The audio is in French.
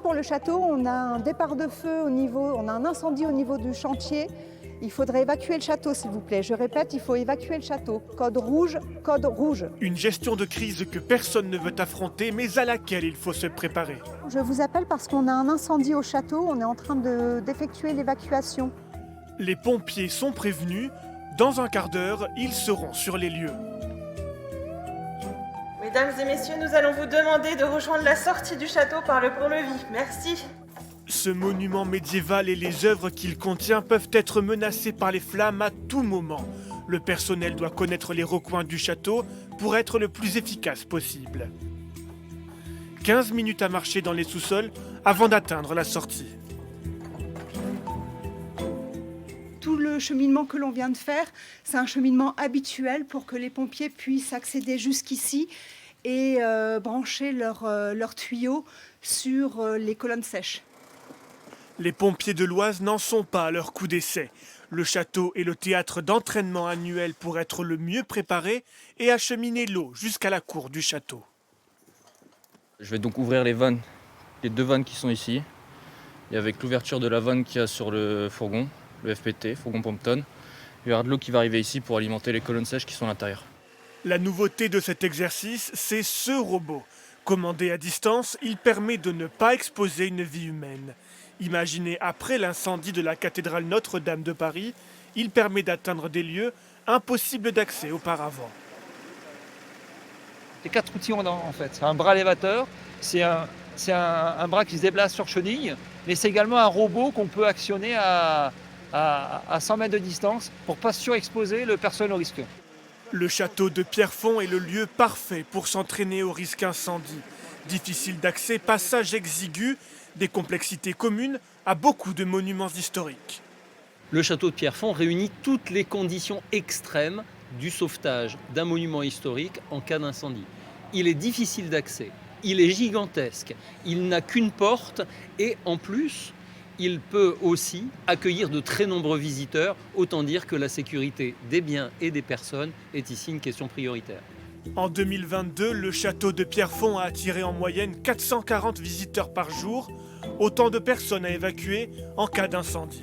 pour le château, on a un départ de feu on a un incendie au niveau du chantier. Il faudrait évacuer le château, s'il vous plaît. Je répète, il faut évacuer le château. Code rouge, code rouge. Une gestion de crise que personne ne veut affronter, mais à laquelle il faut se préparer. Je vous appelle parce qu'on a un incendie au château. On est en train d'effectuer l'évacuation. Les pompiers sont prévenus. Dans un quart d'heure, ils seront sur les lieux. Mesdames et messieurs, nous allons vous demander de rejoindre la sortie du château par le pont-levis. Merci. Ce monument médiéval et les œuvres qu'il contient peuvent être menacés par les flammes à tout moment. Le personnel doit connaître les recoins du château pour être le plus efficace possible. 15 minutes à marcher dans les sous-sols avant d'atteindre la sortie. Tout le cheminement que l'on vient de faire, c'est un cheminement habituel pour que les pompiers puissent accéder jusqu'ici et brancher leurs tuyaux sur les colonnes sèches. Les pompiers de l'Oise n'en sont pas à leur coup d'essai. Le château est le théâtre d'entraînement annuel pour être le mieux préparé et acheminer l'eau jusqu'à la cour du château. Je vais donc ouvrir les vannes, les 2 vannes qui sont ici. Et avec l'ouverture de la vanne qu'il y a sur le fourgon, le FPT, fourgon pompe-tonne, il y aura de l'eau qui va arriver ici pour alimenter les colonnes sèches qui sont à l'intérieur. La nouveauté de cet exercice, c'est ce robot. Commandé à distance, il permet de ne pas exposer une vie humaine. Imaginé après l'incendie de la cathédrale Notre-Dame de Paris, il permet d'atteindre des lieux impossibles d'accès auparavant. C'est 4 outils en fait. C'est un bras élévateur, c'est un bras qui se déplace sur chenille, mais c'est également un robot qu'on peut actionner à 100 mètres de distance pour ne pas surexposer le personne au risque. Le château de Pierrefonds est le lieu parfait pour s'entraîner au risque incendie. Difficile d'accès, passage exigu, des complexités communes à beaucoup de monuments historiques. Le château de Pierrefonds réunit toutes les conditions extrêmes du sauvetage d'un monument historique en cas d'incendie. Il est difficile d'accès, il est gigantesque, il n'a qu'une porte et en plus, il peut aussi accueillir de très nombreux visiteurs. Autant dire que la sécurité des biens et des personnes est ici une question prioritaire. En 2022, le château de Pierrefonds a attiré en moyenne 440 visiteurs par jour, autant de personnes à évacuer en cas d'incendie.